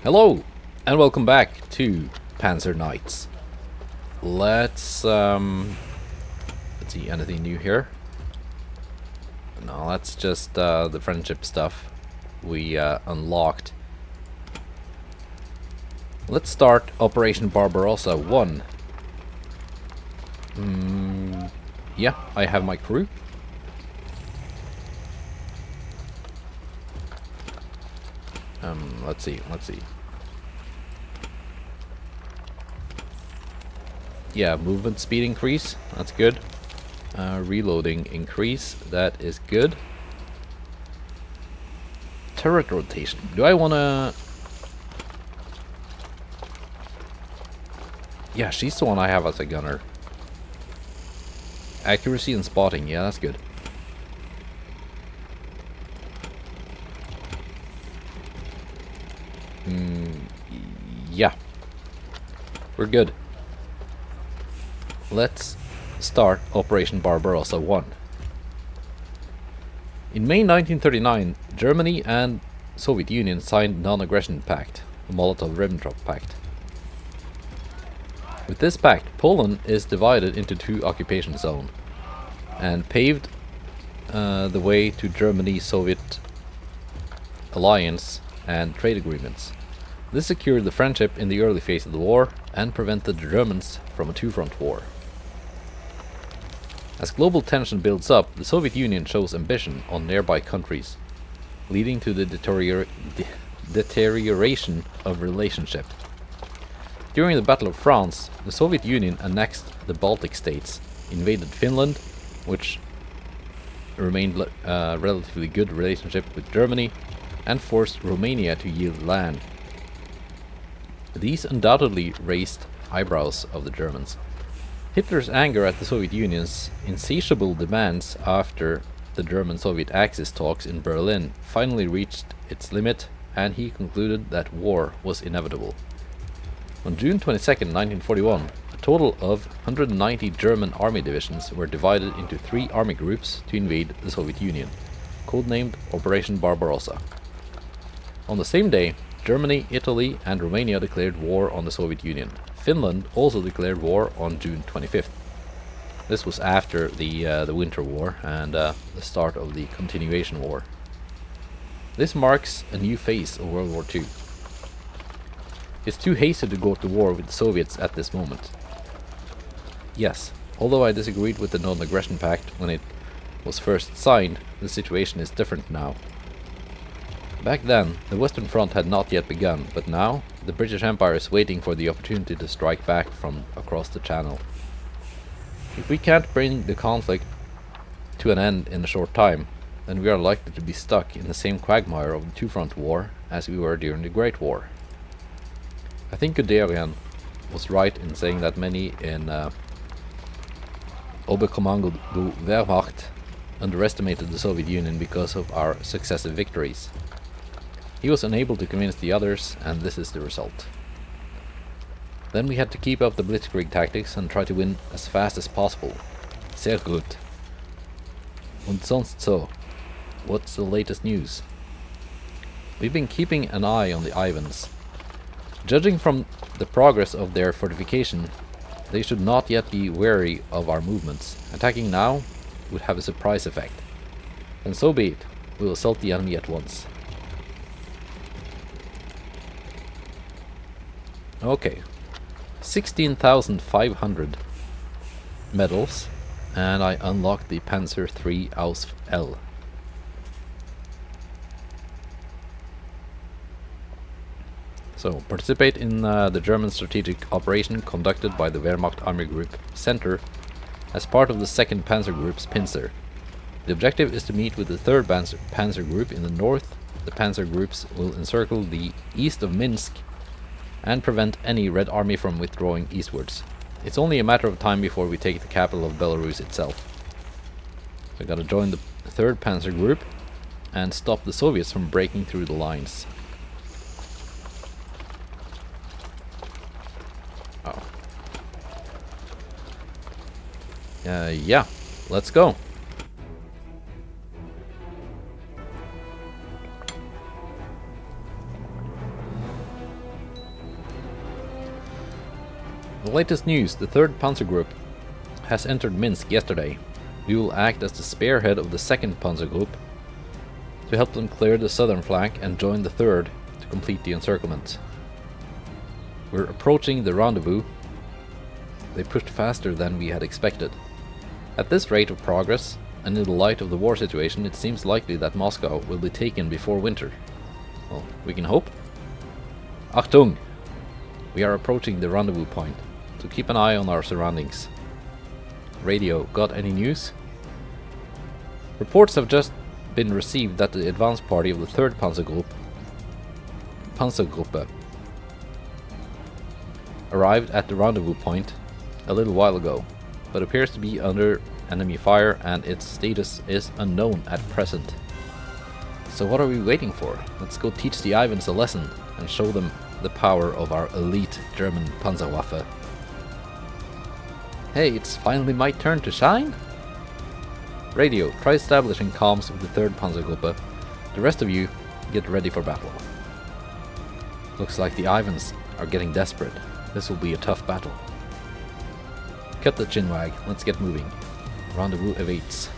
Hello, and welcome back to Panzer Knights. Let's see, anything new here? No, that's just the friendship stuff we unlocked. Let's start Operation Barbarossa 1. Yeah, I have my crew. Let's see. Yeah, movement speed increase, that's good. Reloading increase, that is good. Turret rotation, do I wanna... Yeah, she's the one I have as a gunner. Accuracy and spotting, yeah, that's good. Yeah, we're good. Let's start Operation Barbarossa 1. In May 1939, Germany and Soviet Union signed Non-Aggression Pact, the Molotov-Ribbentrop Pact. With this pact, Poland is divided into two occupation zones and paved the way to Germany-Soviet alliance and trade agreements. This secured the friendship in the early phase of the war and prevented the Germans from a two-front war. As global tension builds up, the Soviet Union shows ambition on nearby countries, leading to the deterioration of relationship. During the Battle of France, the Soviet Union annexed the Baltic states, invaded Finland, which remained relatively good relationship with Germany, and forced Romania to yield land. These undoubtedly raised eyebrows of the Germans. Hitler's anger at the Soviet Union's insatiable demands after the German-Soviet Axis talks in Berlin finally reached its limit, and he concluded that war was inevitable. On June 22, 1941, a total of 190 German army divisions were divided into three army groups to invade the Soviet Union, codenamed Operation Barbarossa. On the same day, Germany, Italy, and Romania declared war on the Soviet Union. Finland also declared war on June 25th. This was after the Winter War and the start of the Continuation War. This marks a new phase of World War II. It's too hasty to go to war with the Soviets at this moment. Yes, although I disagreed with the Non-Aggression Pact when it was first signed, the situation is different now. Back then, the Western Front had not yet begun, but now, the British Empire is waiting for the opportunity to strike back from across the Channel. If we can't bring the conflict to an end in a short time, then we are likely to be stuck in the same quagmire of the two-front war as we were during the Great War. I think Guderian was right in saying that many in Oberkommando der Wehrmacht underestimated the Soviet Union because of our successive victories. He was unable to convince the others, and this is the result. Then we had to keep up the blitzkrieg tactics and try to win as fast as possible. Sehr gut. Und sonst so. What's the latest news? We've been keeping an eye on the Ivans. Judging from the progress of their fortification, they should not yet be wary of our movements. Attacking now would have a surprise effect. And so be it. We will assault the enemy at once. Okay, 16,500 medals, and I unlocked the Panzer PzIV Ausf L. So, participate in the German strategic operation conducted by the Wehrmacht Army Group Center as part of the 2nd Panzer Group's Pincer. The objective is to meet with the 3rd Panzer Group in the north. The Panzer Groups will encircle the east of Minsk and prevent any Red Army from withdrawing eastwards. It's only a matter of time before we take the capital of Belarus itself. So I gotta join the 3rd Panzer Group and stop the Soviets from breaking through the lines. Oh. Yeah, let's go. The latest news, the 3rd Panzer Group has entered Minsk yesterday. We will act as the spearhead of the 2nd Panzer Group to help them clear the southern flank and join the 3rd to complete the encirclement. We're approaching the rendezvous. They pushed faster than we had expected. At this rate of progress, and in the light of the war situation, it seems likely that Moscow will be taken before winter. Well, we can hope. Achtung! We are approaching the rendezvous point, so keep an eye on our surroundings. Radio, got any news? Reports have just been received that the advance party of the 3rd Panzer Group, Panzergruppe, arrived at the rendezvous point a little while ago, but appears to be under enemy fire and its status is unknown at present. So what are we waiting for? Let's go teach the Ivans a lesson and show them the power of our elite German Panzerwaffe. Hey, it's finally my turn to shine? Radio, try establishing comms with the 3rd Panzergruppe. The rest of you, get ready for battle. Looks like the Ivans are getting desperate. This will be a tough battle. Cut the chinwag, let's get moving. Rendezvous awaits.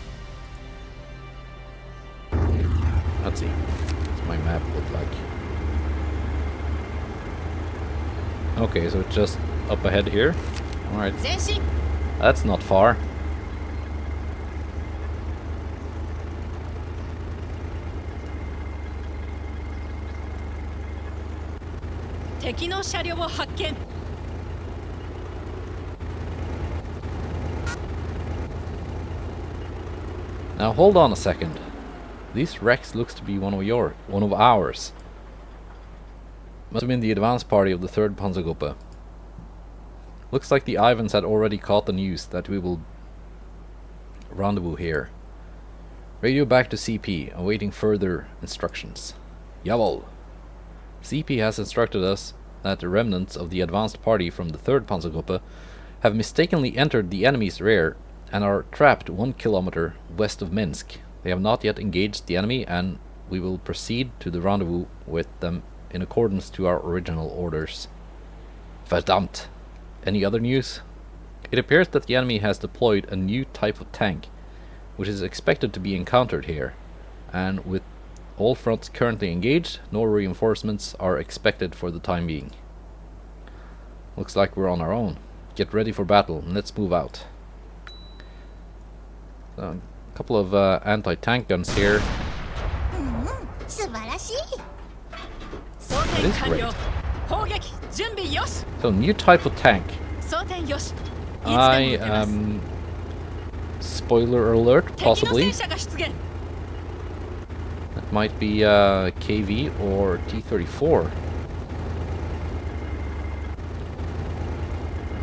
Let's see. What's my map look like? Okay, so it's just up ahead here. Alright. That's not far. Now hold on a second. These wrecks looks to be one of ours. Must have been the advance party of the 3rd Panzergruppe. Looks like the Ivans had already caught the news that we will rendezvous here. Radio back to CP, awaiting further instructions. Jawohl. CP has instructed us that the remnants of the advanced party from the 3rd Panzergruppe have mistakenly entered the enemy's rear and are trapped 1 kilometer west of Minsk. They have not yet engaged the enemy and we will proceed to the rendezvous with them in accordance to our original orders. Verdammt! Any other news? It appears that the enemy has deployed a new type of tank, which is expected to be encountered here, and with all fronts currently engaged, no reinforcements are expected for the time being. Looks like we're on our own. Get ready for battle and let's move out. A couple of anti-tank guns here. That is great. So, new type of tank. Spoiler alert, possibly. That might be KV or T-34.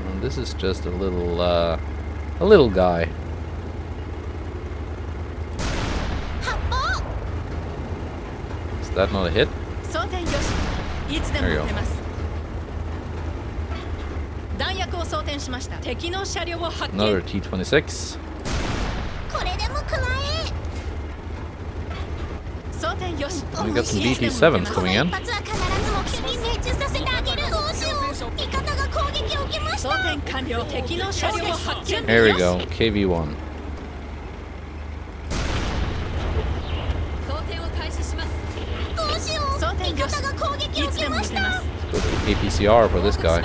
And this is just a little guy. Is that not a hit? There you go. Another T-26. We got some BT-7s coming in. There we go, KV-1. Go to APCR for this guy.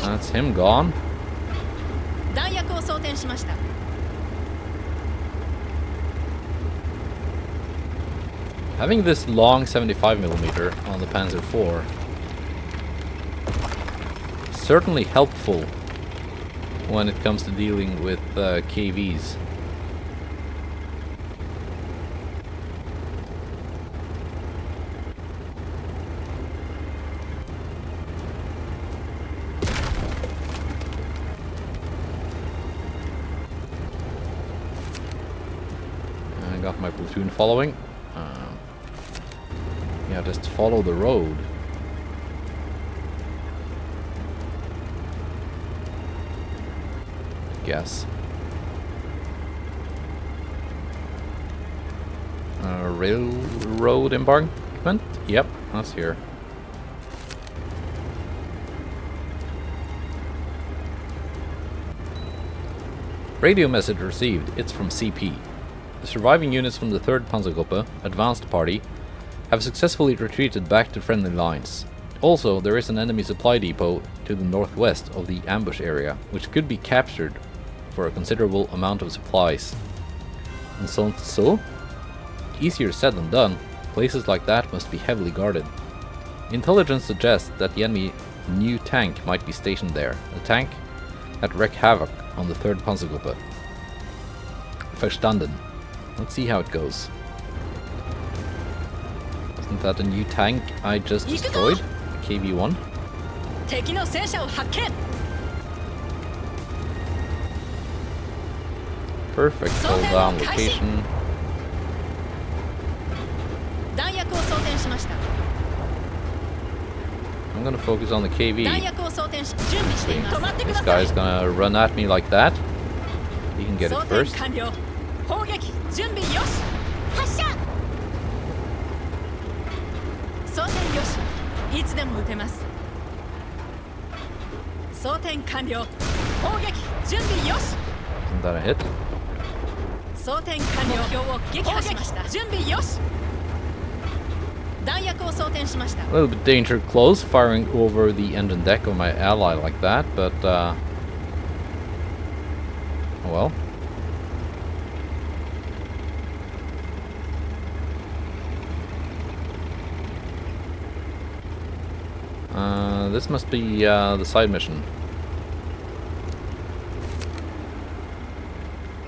That's him gone. Having this long 75mm on the Panzer IV is certainly helpful when it comes to dealing with KVs. I got my platoon following. Yeah, just follow the road. Guess. Railroad embankment? Yep, that's here. Radio message received. It's from CP. The surviving units from the 3rd Panzergruppe, advanced party, have successfully retreated back to friendly lines. Also, there is an enemy supply depot to the northwest of the ambush area, which could be captured for a considerable amount of supplies. And so, easier said than done, places like that must be heavily guarded. Intelligence suggests that the enemy new tank might be stationed there, a tank that wreak havoc on the 3rd Panzergruppe. Verstanden. Let's see how it goes. Isn't that a new tank I just destroyed? KV-1? Perfect, hold down location. I'm gonna focus on the KV. This guy's gonna run at me like that. He can get it first. Isn't that a hit? A little bit danger close, firing over the engine deck of my ally like that, but oh well. This must be the side mission.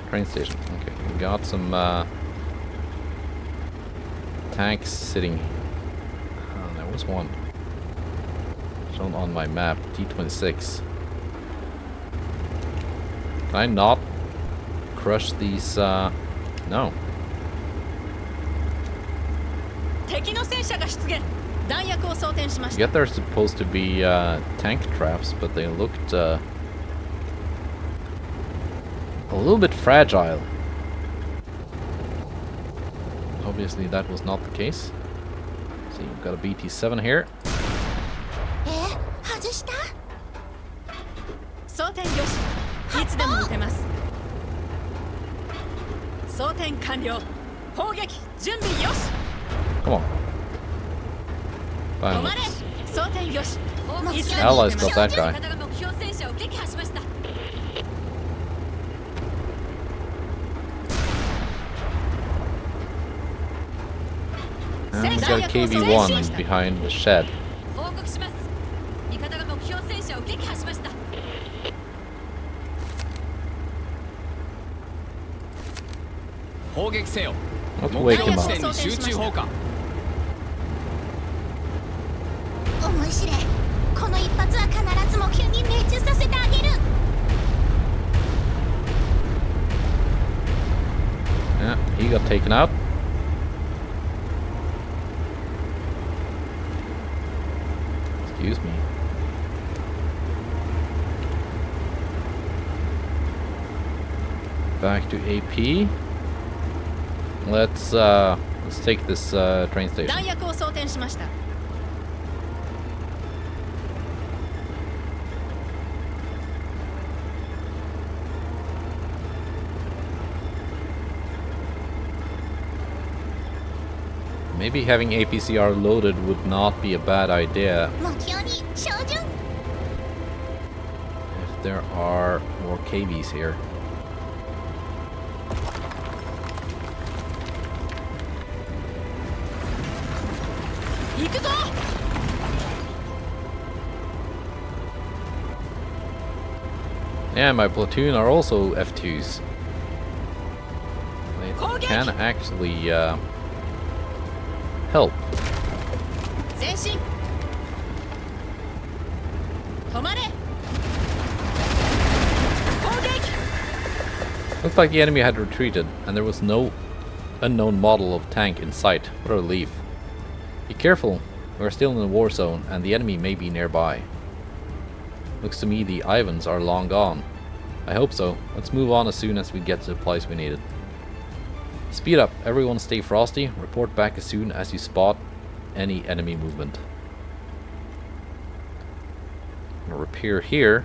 Train station. Okay, we got some tanks sitting. There was one shown on my map, T-26. Can I not crush these? No. I get they're supposed to be tank traps, but they looked a little bit fragile. Obviously that was not the case. See, we've got a BT-7 here. Come on. Finally. Allies got that guy. And we got a KV-1 behind the shed. Let's wake him up. Yeah, he got taken out. Excuse me. Back to AP. Let's take this train station. Maybe having APCR loaded would not be a bad idea if there are more KVs here. Yeah, my platoon are also F2s. They can actually help. Looked like the enemy had retreated and there was no unknown model of tank in sight. What a relief. Be careful, we're still in the war zone and the enemy may be nearby. Looks to me the Ivans are long gone. I hope so. Let's move on as soon as we get to the place we needed. Speed up. Everyone stay frosty. Report back as soon as you spot any enemy movement. I'm gonna repair here.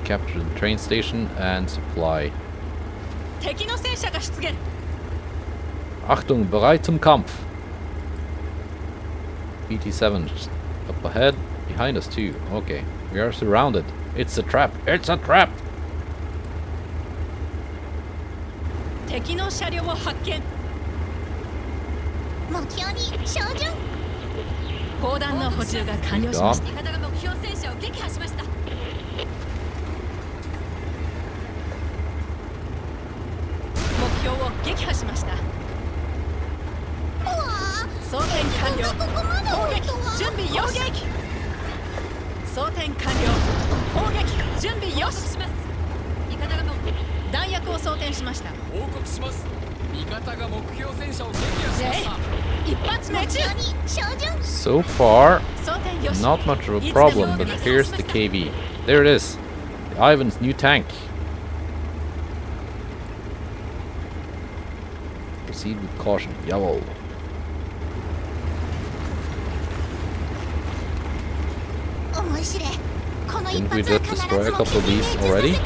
Capture the train station and supply. Achtung, bereit zum Kampf. BT7 up ahead, behind us too. Okay, we are surrounded. It's a trap. It's a trap. So far, not much of a problem, but here's the KV. There it is. The Ivan's new tank. Proceed with caution. Jawohl. Didn't we just destroy a couple of these already?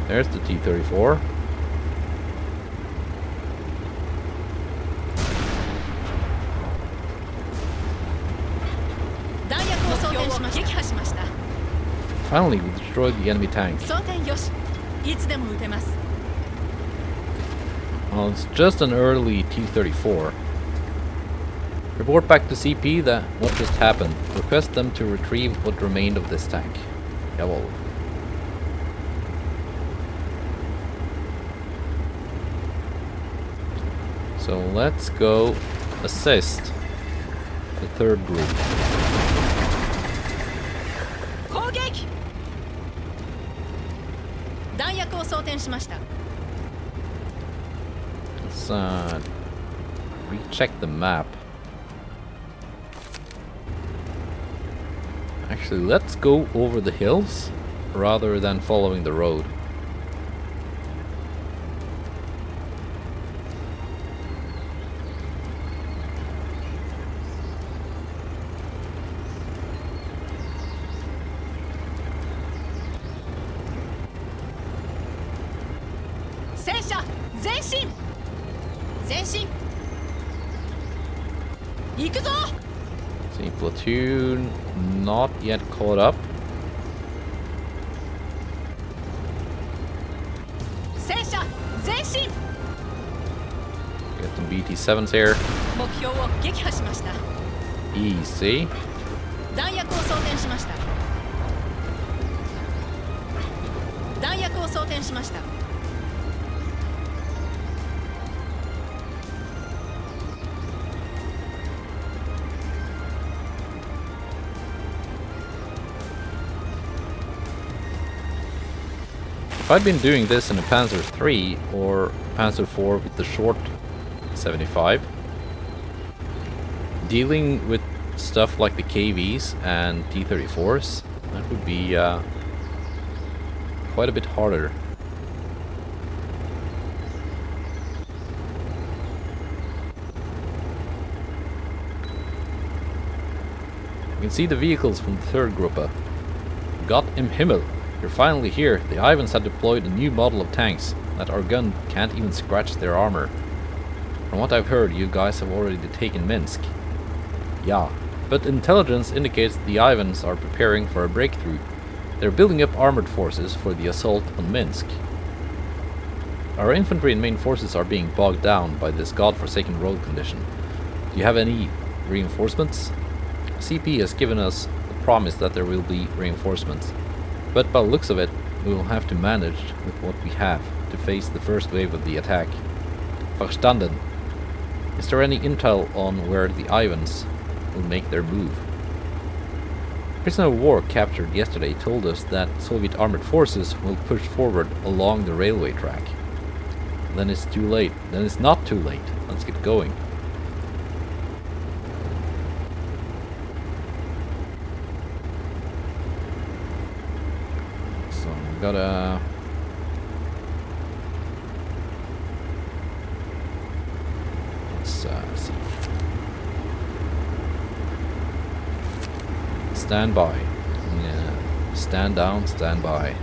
There's the T-34. Finally, we destroyed the enemy tank. Well, it's just an early T-34. Report back to CP that what just happened. Request them to retrieve what remained of this tank. Jawohl. So let's go assist the third group. Let's recheck the map. Actually, let's go over the hills rather than following the road. See, platoon not yet caught up. Get some BT7s here. Easy. If I'd been doing this in a Panzer III or Panzer IV with the short 75, dealing with stuff like the KVs and T-34s, that would be quite a bit harder. You can see the vehicles from the third Gruppe. Gott im Himmel! You're finally here. The Ivans had deployed a new model of tanks that our gun can't even scratch their armor. From what I've heard, you guys have already taken Minsk. Yeah, but intelligence indicates the Ivans are preparing for a breakthrough. They're building up armored forces for the assault on Minsk. Our infantry and main forces are being bogged down by this godforsaken road condition. Do you have any reinforcements? CP has given us the promise that there will be reinforcements. But by the looks of it, we will have to manage with what we have to face the first wave of the attack. Verstanden. Is there any intel on where the Ivans will make their move? Prisoner of war captured yesterday told us that Soviet armored forces will push forward along the railway track. Then it's too late. Then it's not too late. Let's get going. So we gotta... Let's see. Stand by. Yeah. Stand down, stand by.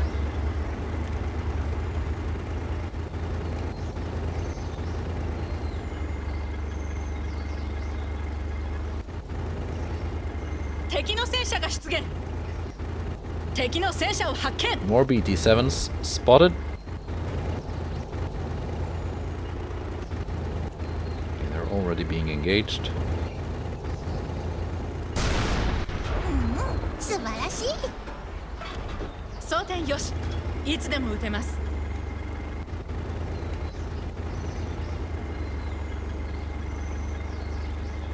More BT-7s spotted. Okay, they're already being engaged.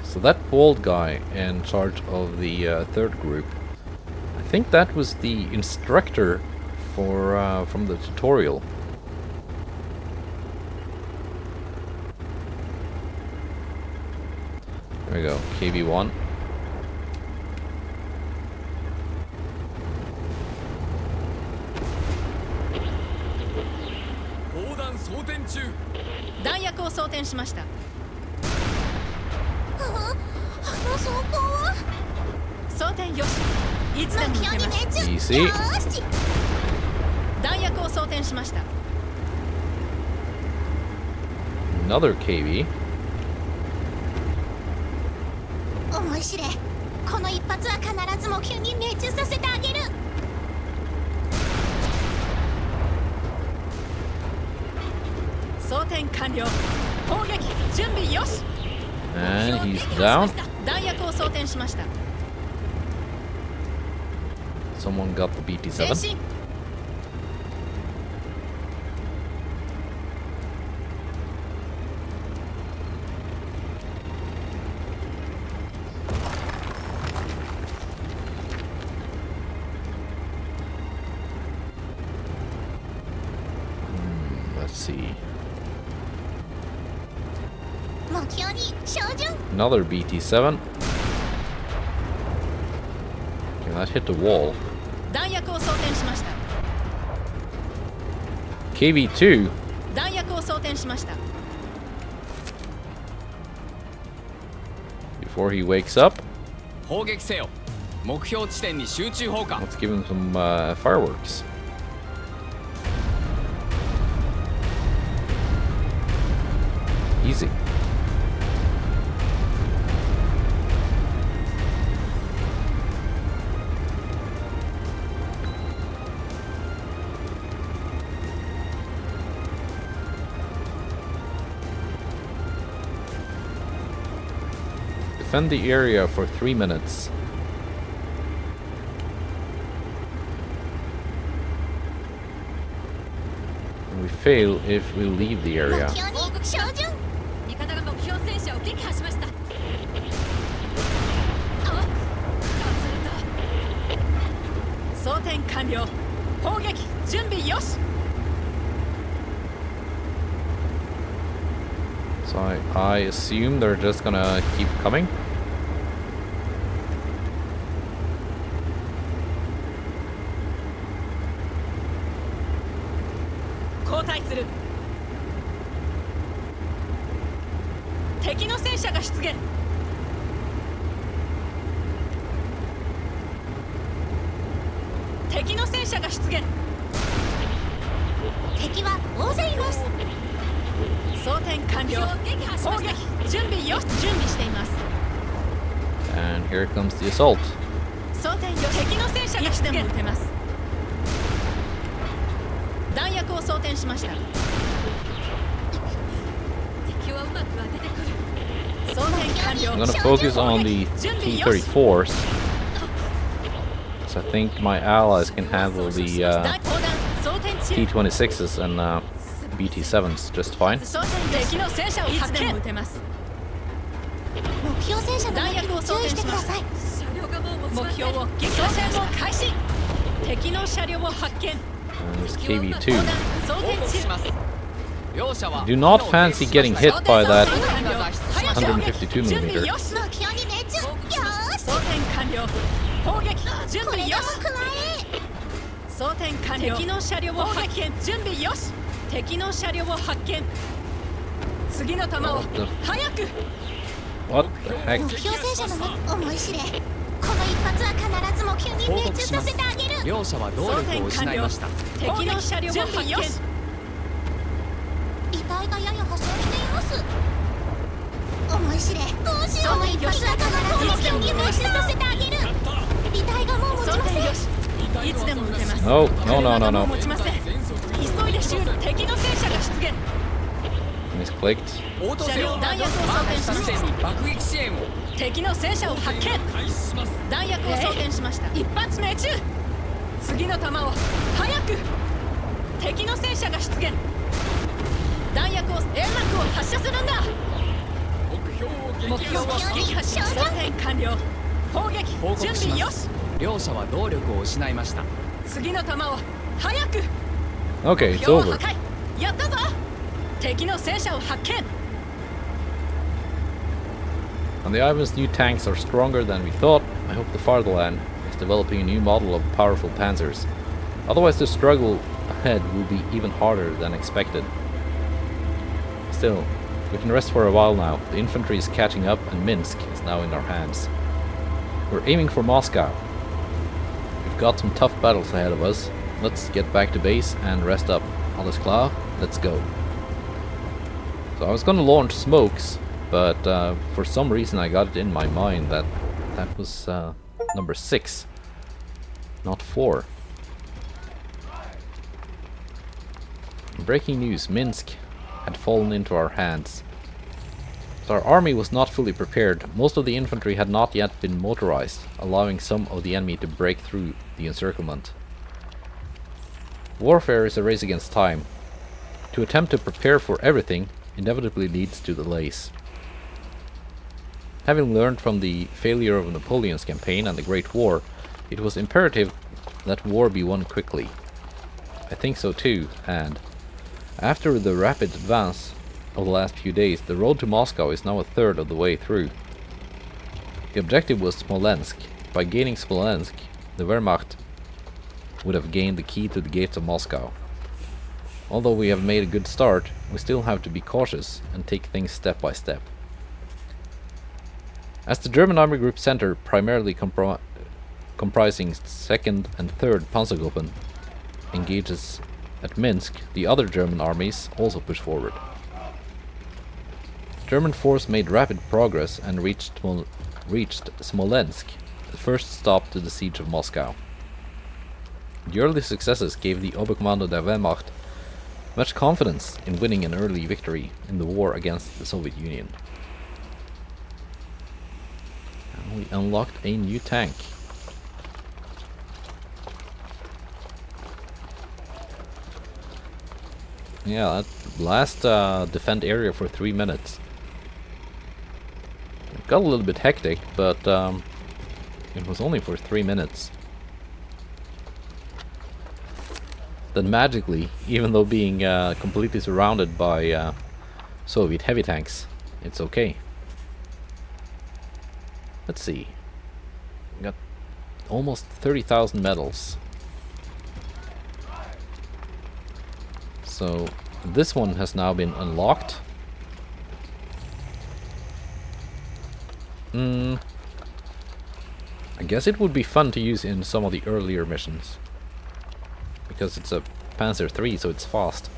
So that bald guy in charge of the third group, I think that was the instructor for from the tutorial. There we go, KB1. Easy. Another KV. And he's down. Someone got the BT-7. Let's see. Another BT-7. Okay, that hit the wall. KV-2. Before he wakes up, let's give him some fireworks. Easy. Defend the area for 3 minutes. And we fail if we leave the area. So I assume they're just gonna keep coming. And here comes the assault. I'm gonna focus on the T-34s, so I think my allies can handle the T-26s and BT-7s just fine. 敵の戦車を発見。撃てます。目標戦車の弾薬を注意してください。目標を撃破戦を開始。敵の車両を発見。There's KV-2. Do not fancy getting hit by that 152mm. 砲撃準備よし。装填完了。敵の車両を発見。準備よし。敵の車両を発見。次の弾を早く。What the heck? 目標戦車の思い知れ。この一発は必ず目標に命中させてあげる。両者は動力を失いました。敵の車両を発見。遺体がやや破損しています。思い知れ。どうしよう。その一発は必ず目標に命中させてあげる。遺体がもう持ちません。いつでも撃てます。No, no, no, no, no. 持ちません。急いで修理。敵の戦車が出現。Misclicked. オートセオ弾薬を装填します。爆撃支援を。敵の戦車を発見。弾薬を装填しました。一発命中。次の弾を早く。敵の戦車が出現。弾薬を煙幕を発射するんだ。目標を撃破し、装填完了。砲撃準備よし。両者は動力を失いました。次の弾を早く。 Okay, it's over. やったぞ。敵の戦車を発見。 And the Ivan's new tanks are stronger than we thought. I hope the Fatherland is developing a new model of powerful panzers. Otherwise the struggle ahead will be even harder than expected. Still, we can rest for a while now. The infantry is catching up and Minsk is now in our hands. We're aiming for Moscow. We've got some tough battles ahead of us. Let's get back to base and rest up. Alles klar, let's go. So I was gonna launch smokes, but for some reason I got it in my mind that that was number 6, not 4. Breaking news, Minsk had fallen into our hands. So our army was not fully prepared. Most of the infantry had not yet been motorized, allowing some of the enemy to break through the encirclement. Warfare is a race against time. To attempt to prepare for everything inevitably leads to delays. Having learned from the failure of Napoleon's campaign and the Great War, it was imperative that war be won quickly. I think so too, and after the rapid advance of the last few days, the road to Moscow is now a third of the way through. The objective was Smolensk. By gaining Smolensk, the Wehrmacht would have gained the key to the gates of Moscow. Although we have made a good start, we still have to be cautious and take things step by step. As the German Army Group Center, primarily comprising 2nd and 3rd Panzergruppen, engages at Minsk, the other German armies also push forward. German force made rapid progress and reached Smolensk, the first stop to the siege of Moscow. The early successes gave the Oberkommando der Wehrmacht much confidence in winning an early victory in the war against the Soviet Union. And we unlocked a new tank. Yeah, that last defend area for 3 minutes. It got a little bit hectic, but it was only for 3 minutes. Then magically, even though being completely surrounded by Soviet heavy tanks, it's okay. Let's see. We got almost 30,000 medals. So this one has now been unlocked. I guess it would be fun to use in some of the earlier missions, because it's a Panzer III, so it's fast.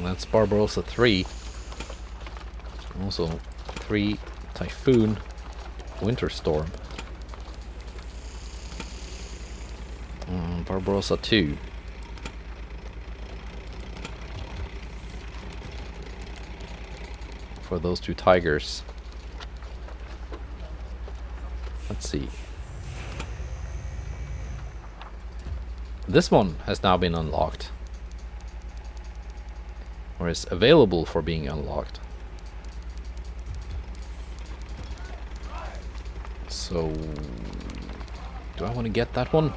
That's Barbarossa 3. Also 3 Typhoon Winter Storm. Barbarossa 2. For those 2 Tigers. Let's see. This one has now been unlocked. Or is available for being unlocked. So, do I want to get that one?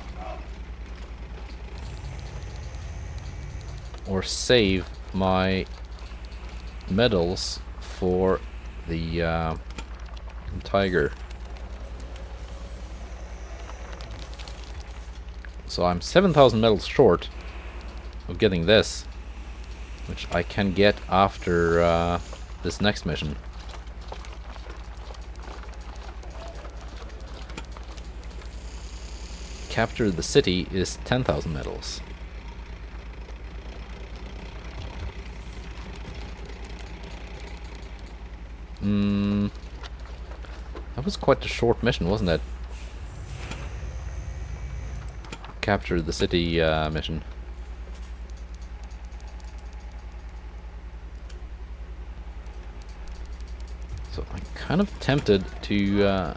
Or save my medals for the Tiger? So I'm 7,000 medals short of getting this, which I can get after this next mission. Capture the city is 10,000 medals. That was quite a short mission, wasn't it? Capture the city mission. So I'm kind of tempted to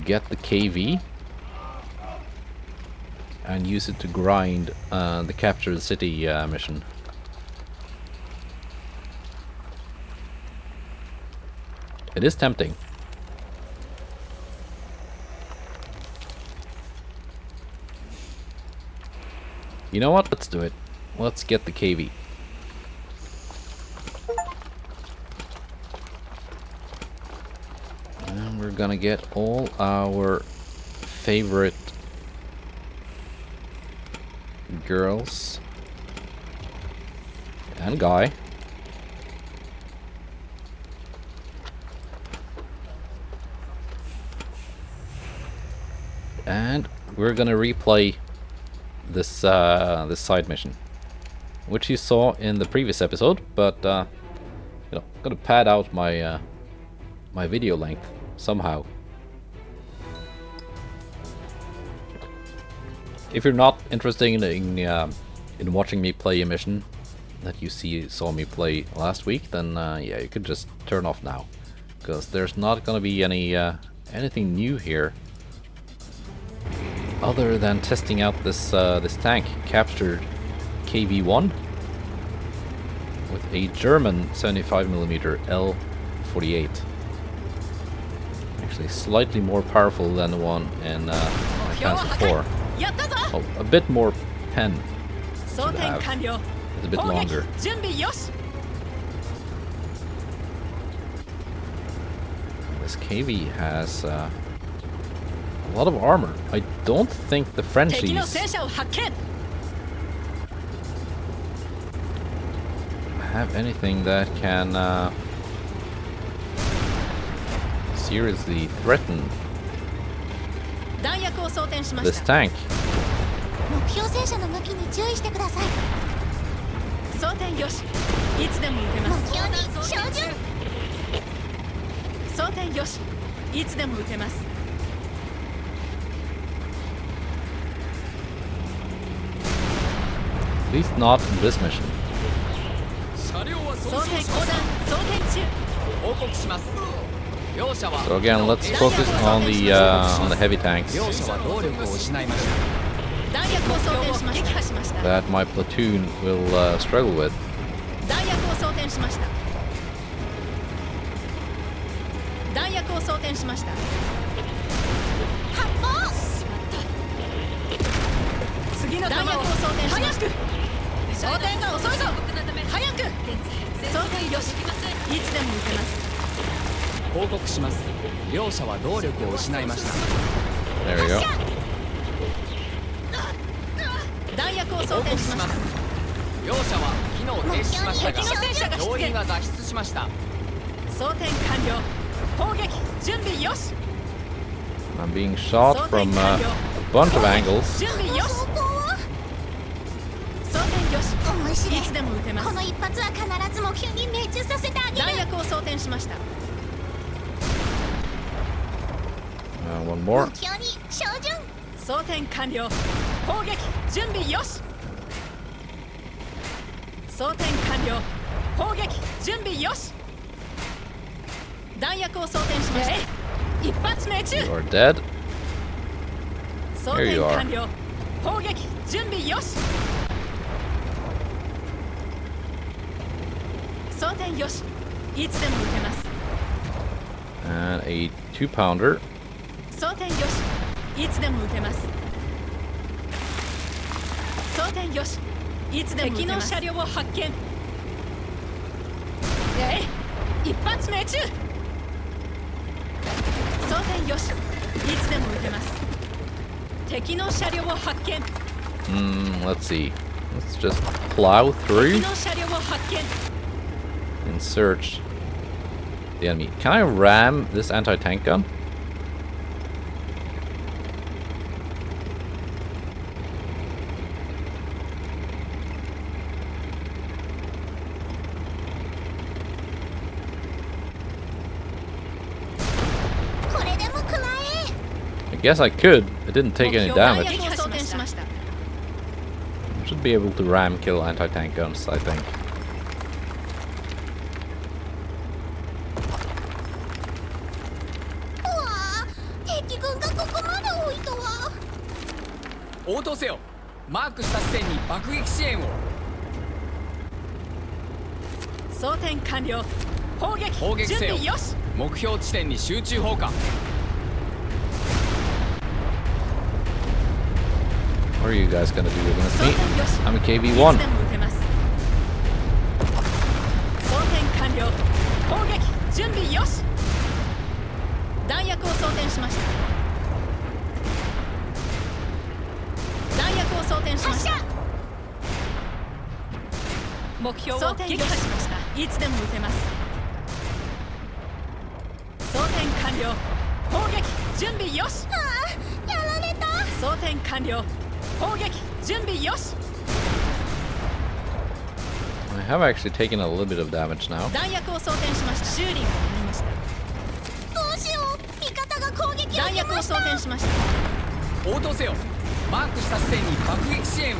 get the KV and use it to grind the capture the city mission. It is tempting. You know what? Let's do it. Let's get the KV. And we're gonna get all our favorite girls and guy. And we're gonna replay this this side mission, which you saw in the previous episode, but you know, I'm gonna pad out my my video length somehow. If you're not interested in watching me play a mission that you saw me play last week, then yeah, you could just turn off now, because there's not gonna be any anything new here. Other than testing out this this tank, captured KV-1 with a German 75mm L48. Actually, slightly more powerful than the one in Panzer 4. Oh, a bit more pen. It's a bit longer. This KV has a lot of armor. I don't think the Frenchies have anything that can seriously threaten this tank. At least not in this mission. So again, let's focus on the heavy tanks that my platoon will struggle with. There we go. I'm being shot from a bunch of angles. One more. You are dead. Here you are. 砲撃準備よし装填よしいつでも撃てます And a 2-pounder. 装填よしいつでも撃てます装填よしいつでも撃てます敵の車両を発見一発命中装填よしいつでも撃てます敵の車両を発見 Let's see. Let's just plow 敵 through の車両を発見 and search the enemy. Can I ram this anti-tank gun? I guess I could. It didn't take any 目標弾 damage. 薬を装填しました Should be able to ram kill anti-tank guns, I think. 敵軍がここまで多いとは応答せよ。マークした地点に爆撃支援を。装填完了砲撃砲撃せよ準備よし目標地点に集中砲火。 What are you guys gonna do against 装 me? 填よし I'm a いつで KV1. も撃てます装填完了砲撃準備よし弾薬を装填しました弾薬を装填しました目標を撃破しましたいつでも撃てます装填完了砲撃準備よしやられた装填完了砲撃準備よし I have actually taken a little bit of damage now. 弾薬を装填しました修理が終わりましたどうしよう味方が攻撃を弾薬を装填しました応答せよ。マークした地点に爆撃支援を。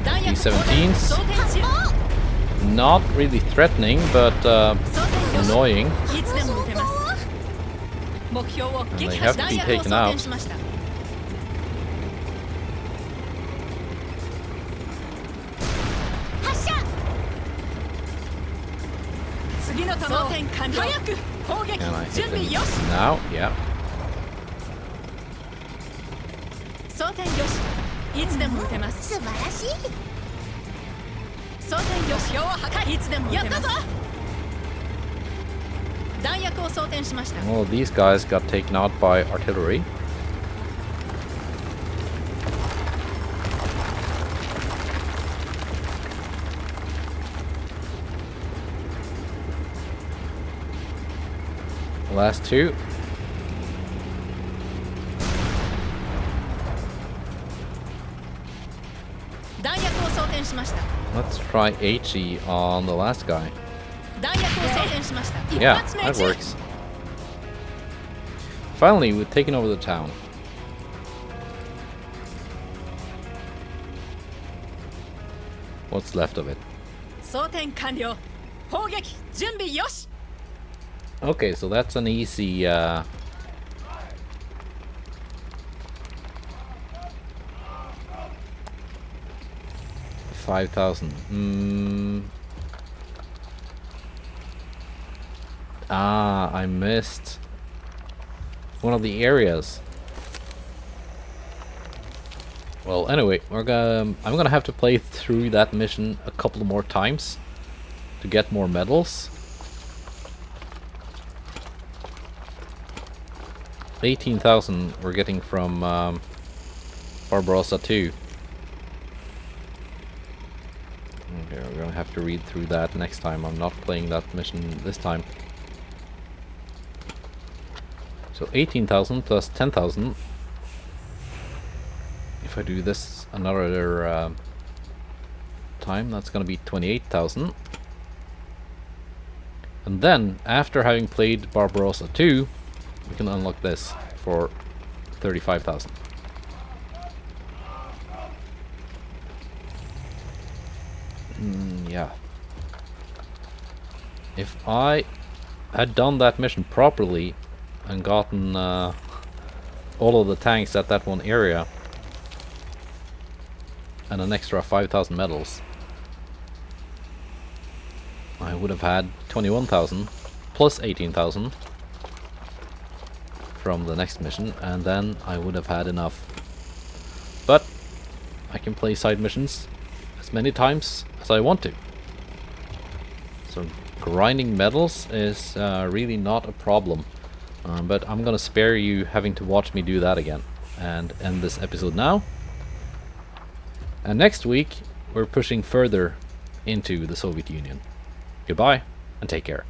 弾薬 P17s 装填中 Not really threatening, but 装填よし annoying. いつでも撃てます目標を撃 And they 破 have し to 弾 be 薬を taken 装 out. 填しました発射次の弾を装填完了早く砲撃 Can I 準 hit 備 them よし now? Yeah. 装填よしいつでも撃てます素晴らしい装填よし標を破壊いつでも撃てます弾薬を装填しました Well, these guys got taken out by artillery. The last two. 弾薬を装填しました Let's try HE on the last guy. 弾薬を装填しました一 Yeah, 発命 that 中 works. Finally, we've taken over the town. What's left of it? 装填完了砲撃準備よし Okay, so that's an easy, 5,000. I missed one of the areas. Well, anyway, I'm gonna have to play through that mission a couple more times to get more medals. 18,000 we're getting from Barbarossa 2. Okay, we're gonna have to read through that next time. I'm not playing that mission this time. So 18,000 plus 10,000. If I do this another time, that's gonna be 28,000. And then, after having played Barbarossa 2, we can unlock this for 35,000. Yeah. If I had done that mission properly, and gotten all of the tanks at that one area and an extra 5,000 medals, I would have had 21,000 plus 18,000 from the next mission, and then I would have had enough. But I can play side missions as many times as I want to. So grinding medals is really not a problem. But I'm gonna spare you having to watch me do that again and end this episode now. And next week we're pushing further into the Soviet Union. Goodbye and take care.